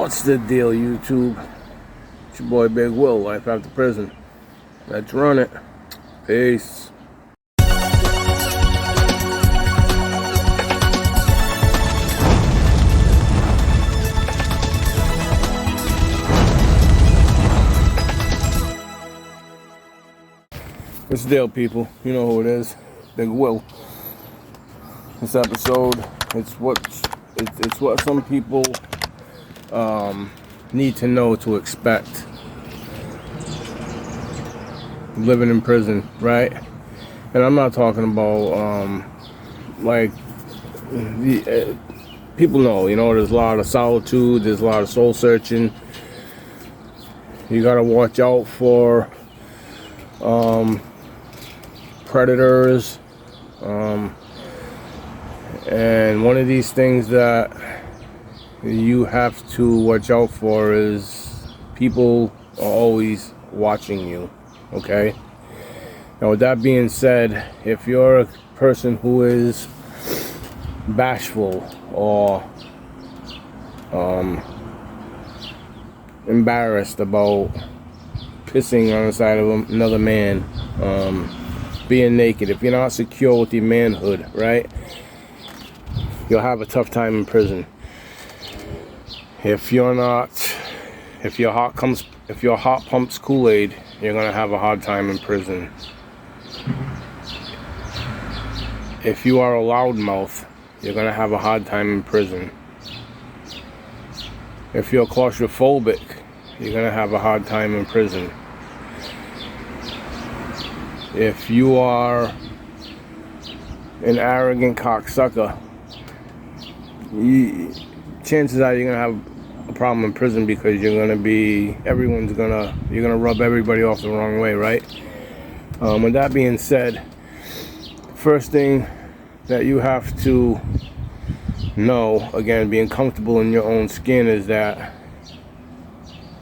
What's the deal, YouTube? It's your boy Big Will, life after prison. Let's run it. Peace. What's the deal, people? You know who it is. Big Will. This episode, it's what some people need to know to expect living in prison, right? And I'm not talking about people know, there's a lot of solitude, there's a lot of soul searching. You gotta watch out for predators, and one of these things that you have to watch out for is people are always watching you. Okay, now with that being said, if you're a person who is bashful or embarrassed about pissing on the side of another man, being naked, if you're not secure with your manhood, right, you'll have a tough time in prison. If your heart pumps Kool-Aid, you're gonna have a hard time in prison. If you are a loudmouth, you're gonna have a hard time in prison. If you're claustrophobic, you're gonna have a hard time in prison. If you are an arrogant cocksucker, chances are you're gonna have a problem in prison, because you're gonna rub everybody off the wrong way, right? With that being said, first thing that you have to know, again, being comfortable in your own skin, is that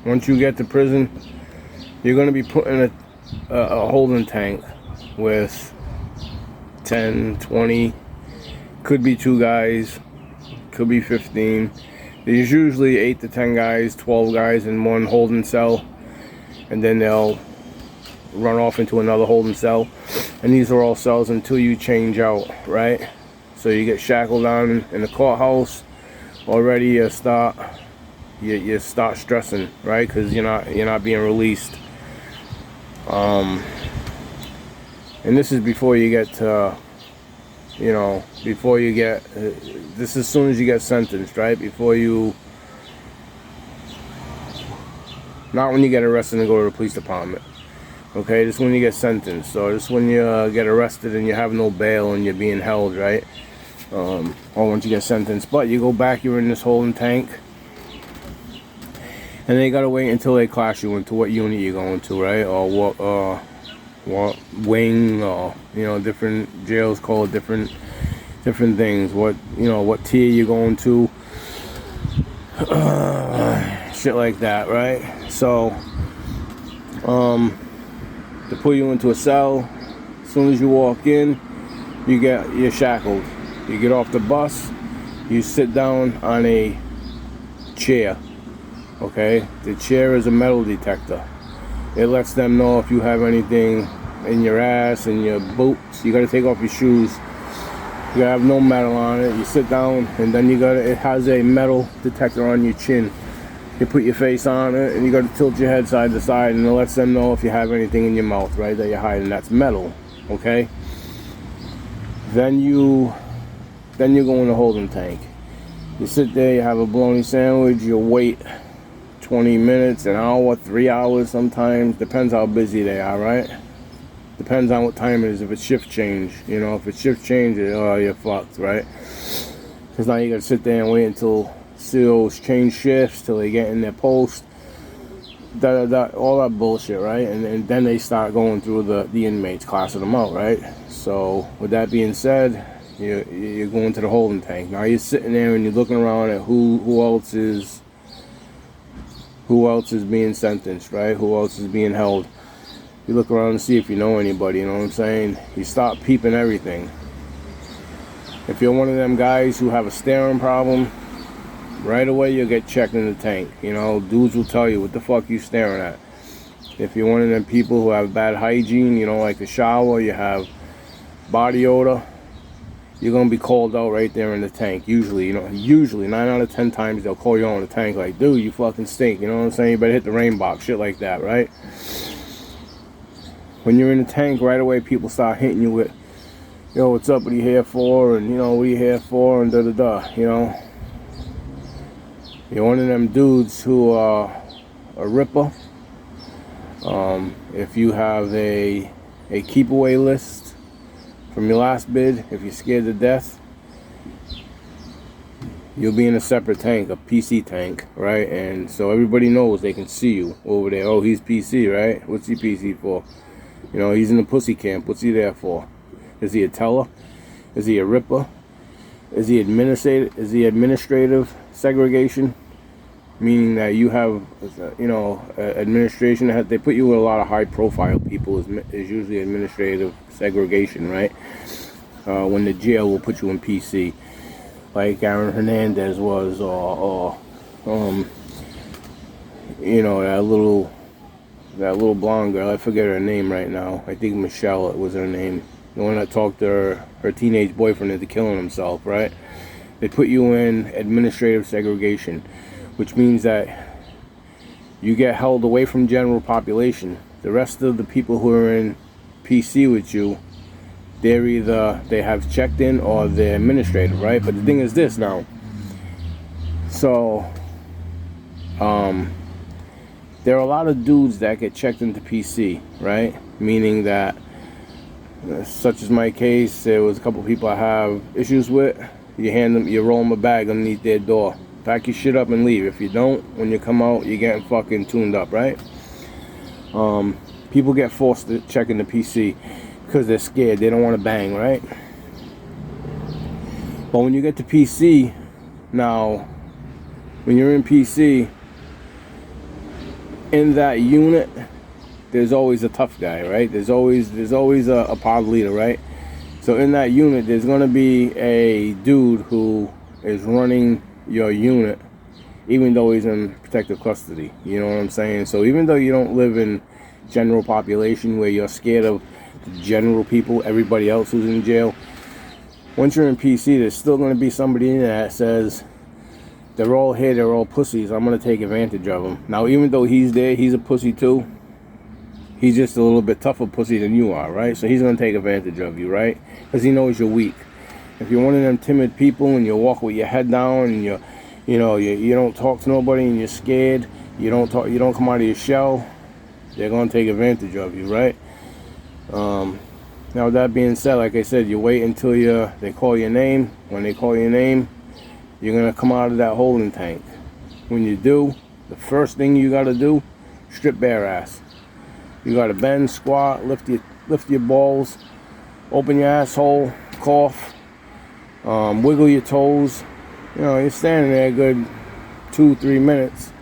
once you get to prison, you're gonna be put in a holding tank with 10, 20, could be 2 guys, could be 15. There's usually 8 to 10 guys, 12 guys in one holding cell, and then they'll run off into another holding cell, and these are all cells until you change out, right? So you get shackled down in the courthouse. Already you start stressing, right? Because you're not being released. And this is before you get to, this is as soon as you get sentenced, right? Not when you get arrested and go to the police department. Okay, this is when you get sentenced. So this is when you get arrested and you have no bail and you're being held, right? Or once you get sentenced. But you go back, you're in this holding tank, and they gotta wait until they class you into what unit you're going to, right? Or what wing, or different jails call it different things. What tier you're going to, shit like that, right? So to put you into a cell, as soon as you walk in, you're shackled. You get off the bus, you sit down on a chair. Okay, the chair is a metal detector. It lets them know if you have anything in your ass and your boots. You got to take off your shoes. You gotta have no metal on it. You sit down, and then it has a metal detector on your chin. You put your face on it, and you got to tilt your head side to side, and it lets them know if you have anything in your mouth, right, that you're hiding. That's metal. Okay. Then you go in the holding tank. You sit there. You have a bologna sandwich. You wait 20 minutes, an hour, 3 hours sometimes. Depends how busy they are, right? Depends on what time it is. If it's shift change, if it's shift change, you're fucked, right? Because now you gotta sit there and wait until SEALs change shifts, till they get in their post, all that bullshit, right? And then they start going through the inmates, classing them out, right? So with that being said, you're going to the holding tank. Now you're sitting there and you're looking around at who else is being sentenced, right? Who else is being held? You look around and see if you know anybody, you know what I'm saying? You start peeping everything. If you're one of them guys who have a staring problem, right away you'll get checked in the tank. You know, dudes will tell you, what the fuck you staring at? If you're one of them people who have bad hygiene, you don't like to shower, you have body odor, you're gonna be called out right there in the tank. Usually, you know, usually 9 out of 10 times they'll call you out in the tank like, dude, you fucking stink. You know what I'm saying? You better hit the rain box, shit like that, right? When you're in the tank, right away people start hitting you with, yo, what's up? What are you here for? And, you know, what are you here for? And da-da-da, you know. You're one of them dudes who are a ripper. If you have a keep away list from your last bid, if you're scared to death, you'll be in a separate tank, a PC tank, right? And so everybody knows, they can see you over there. Oh, he's PC, right? What's he PC for? You know, he's in the pussy camp. What's he there for? Is he a teller? Is he a ripper? Is he administrative? Is he administrative segregation? Meaning that you have, you know, administration. They put you with a lot of high-profile people. Is usually administrative segregation, right? When the jail will put you in PC, like Aaron Hernandez was, or you know, that little blonde girl. I forget her name right now. I think Michelle was her name. The one that talked to her teenage boyfriend into killing himself, right? They put you in administrative segregation, which means that you get held away from general population. The rest of the people who are in PC with you, they have checked in or they're administrative, right? But the thing is this now. So, there are a lot of dudes that get checked into PC, right? Meaning that, such as my case, there was a couple people I have issues with. You roll them a bag underneath their door. Pack your shit up and leave. If you don't, when you come out, you're getting fucking tuned up, right? People get forced to check in the PC because they're scared. They don't want to bang, right? But when you get to PC, now, when you're in PC, in that unit, there's always a tough guy, right? There's always a pod leader, right? So in that unit, there's going to be a dude who is running your unit, even though he's in protective custody. You know what I'm saying? So even though you don't live in general population where you're scared of the general people, everybody else who's in jail, once you're in PC, there's still going to be somebody in there that says, they're all here, they're all pussies, I'm going to take advantage of them. Now, even though he's there, he's a pussy too. He's just a little bit tougher pussy than you are, right? So he's going to take advantage of you, right? Because he knows you're weak. If you're one of them timid people and you walk with your head down and you don't talk to nobody and you're scared, you don't come out of your shell, they're going to take advantage of you, right? Now, with that being said, like I said, you wait until they call your name. When they call your name, you're going to come out of that holding tank. When you do, the first thing you got to do, strip bare ass. You got to bend, squat, lift your balls, open your asshole, cough, wiggle your toes. You know, you're standing there a good 2-3 minutes,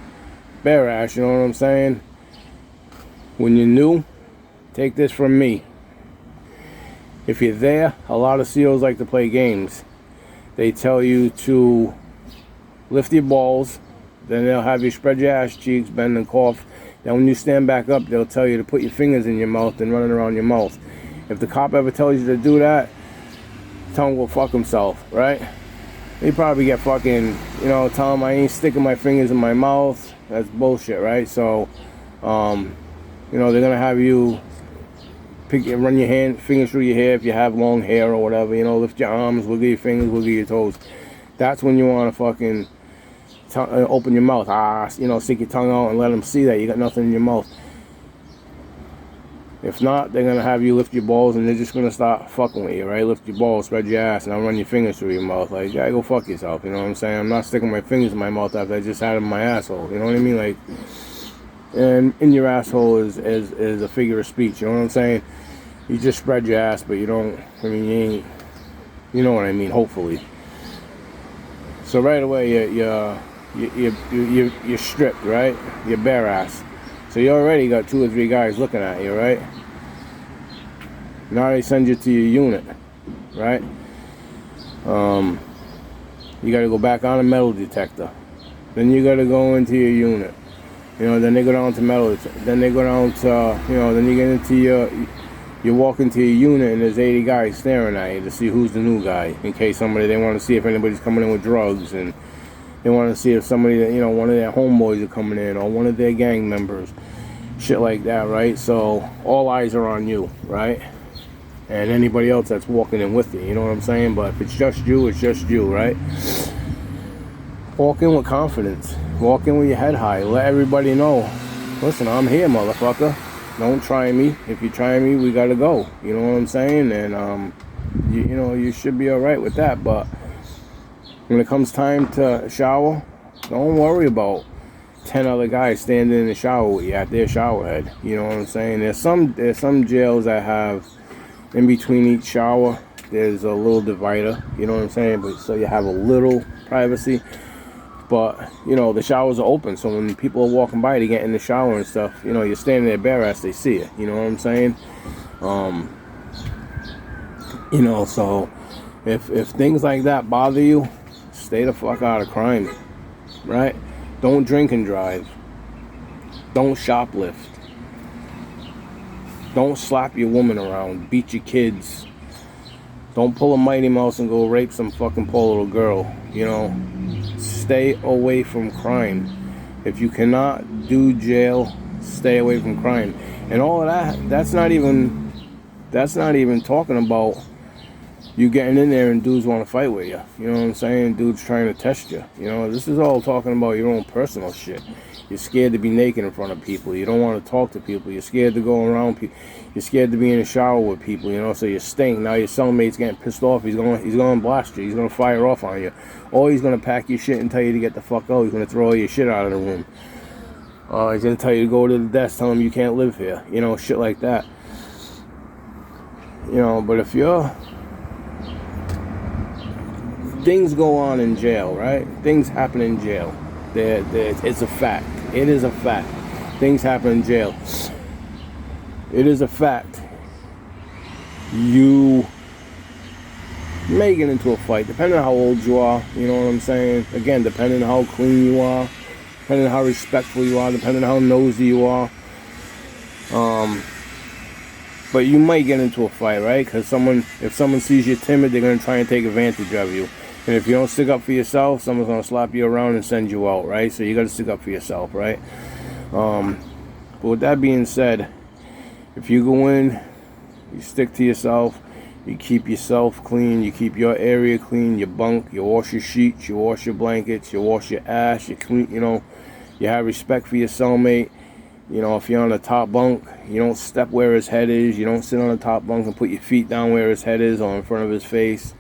bare ass, you know what I'm saying? When you're new, take this from me. If you're there, a lot of SEALs like to play games. They tell you to lift your balls, then they'll have you spread your ass cheeks, bend and cough. Then when you stand back up, they'll tell you to put your fingers in your mouth and run it around your mouth. If the cop ever tells you to do that, tell him go fuck himself, right? He probably get fucking, tell him I ain't sticking my fingers in my mouth. That's bullshit, right? So, they're gonna have you run your fingers through your hair if you have long hair or whatever. Lift your arms, wiggle your fingers, wiggle your toes. That's when you want to fucking open your mouth. Stick your tongue out and let them see that you got nothing in your mouth. If not, they're gonna have you lift your balls and they're just gonna start fucking with you, right? Lift your balls, spread your ass, and I'll run your fingers through your mouth. Like, yeah, go fuck yourself. You know what I'm saying? I'm not sticking my fingers in my mouth after I just had them in my asshole. You know what I mean? Like, and in your asshole is a figure of speech. You know what I'm saying? You just spread your ass, but you don't. I mean, you ain't. You know what I mean? Hopefully. So right away, you're stripped, right? You're bare ass. So you already got 2 or 3 guys looking at you, right? Now they send you to your unit, right? You got to go back on a metal detector. Then you gotta go into your unit. You know, then they go down to metal. Then they go down to, you know, then you get into you walk into your unit and there's 80 guys staring at you to see who's the new guy. In case somebody, they want to see if anybody's coming in with drugs, and they want to see if somebody, you know, one of their homeboys are coming in, or one of their gang members. Shit like that, right? So all eyes are on you, right? And anybody else that's walking in with you, you know what I'm saying? But if it's just you, it's just you, right? Walk in with confidence. Walk in with your head high. Let everybody know, listen, I'm here, motherfucker. Don't try me. If you try me, we gotta go. You know what I'm saying? And you know, you should be all right with that. But when it comes time to shower, don't worry about 10 other guys standing in the shower with you at their shower head. You know what I'm saying? There's some jails that have, in between each shower, there's a little divider. You know what I'm saying? But so you have a little privacy. But, you know, the showers are open, so when people are walking by to get in the shower and stuff, you know, you're standing there bare ass, they see it. You know what I'm saying? You know, so if things like that bother you, stay the fuck out of crime, right? Don't drink and drive. Don't shoplift. Don't slap your woman around, beat your kids. Don't pull a Mighty Mouse and go rape some fucking poor little girl, you know? Stay away from crime. If you cannot do jail, stay away from crime. And all of that, that's not even talking about you getting in there and dudes want to fight with you. You know what I'm saying? Dudes trying to test you. You know, this is all talking about your own personal shit. You're scared to be naked in front of people. You don't want to talk to people. You're scared to go around people. You're scared to be in the shower with people, you know, so you stink. Now your cellmate's getting pissed off. He's going to blast you. He's going to fire off on you. Or he's going to pack your shit and tell you to get the fuck out. He's going to throw all your shit out of the room. He's going to tell you to go to the desk, tell him you can't live here. You know, shit like that. You know, but if you're... Things go on in jail, right? Things happen in jail. It's a fact. It is a fact. Things happen in jail. It is a fact. You may get into a fight, depending on how old you are. You know what I'm saying? Again, depending on how clean you are, depending on how respectful you are, depending on how nosy you are. But you might get into a fight, right? Because if someone sees you timid, they're going to try and take advantage of you. And if you don't stick up for yourself, someone's going to slap you around and send you out, right? So you got to stick up for yourself, right? But with that being said, if you go in, you stick to yourself, you keep yourself clean, you keep your area clean, your bunk, you wash your sheets, you wash your blankets, you wash your ass, you clean, you know, you have respect for your cellmate. You know, if you're on the top bunk, you don't step where his head is, you don't sit on the top bunk and put your feet down where his head is or in front of his face.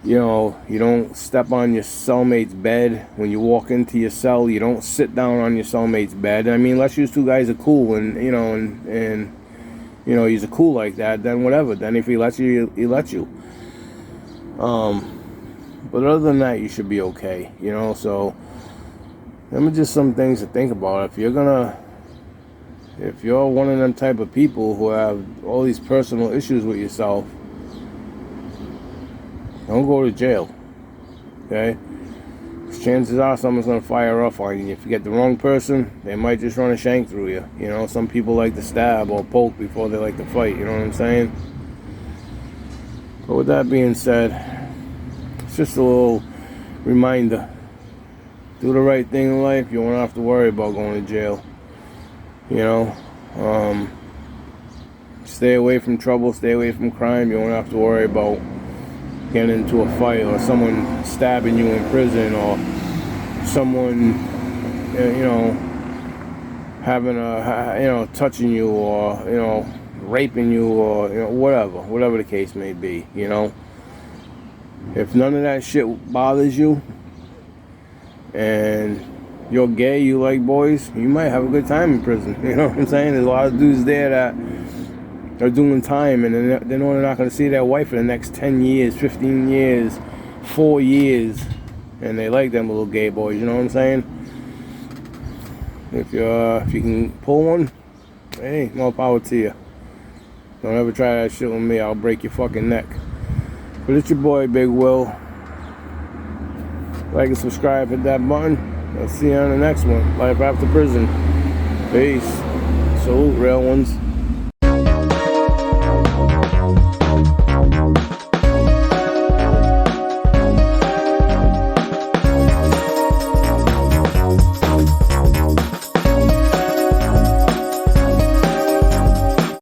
You know, you don't step on your cellmate's bed. When you walk into your cell, you don't sit down on your cellmate's bed. I mean, unless you two guys are cool and you know, and you know, he's cool like that, then whatever. Then if he lets you, he lets you. But other than that, you should be okay, you know. So, them are just some things to think about. If you're one of them type of people who have all these personal issues with yourself, don't go to jail, okay? Chances are someone's going to fire off on you. If you get the wrong person, they might just run a shank through you. You know, some people like to stab or poke before they like to fight, you know what I'm saying? But with that being said, it's just a little reminder. Do the right thing in life, you won't have to worry about going to jail. You know, stay away from trouble, stay away from crime. You won't have to worry about getting into a fight or someone stabbing you in prison or someone, you know, having touching you or, you know, raping you or, you know, whatever the case may be, you know. If none of that shit bothers you and you're gay, you like boys, you might have a good time in prison. You know what I'm saying? There's a lot of dudes there that are doing time and they know they're not going to see their wife for the next 10 years, 15 years, 4 years, and they like them little gay boys, you know what I'm saying? If you can pull one, hey, more power to you. Don't ever try that shit with me, I'll break your fucking neck. But it's your boy, Big Will. Like and subscribe, hit that button. I'll see you on the next one. Life after prison. Peace. Salute, real ones.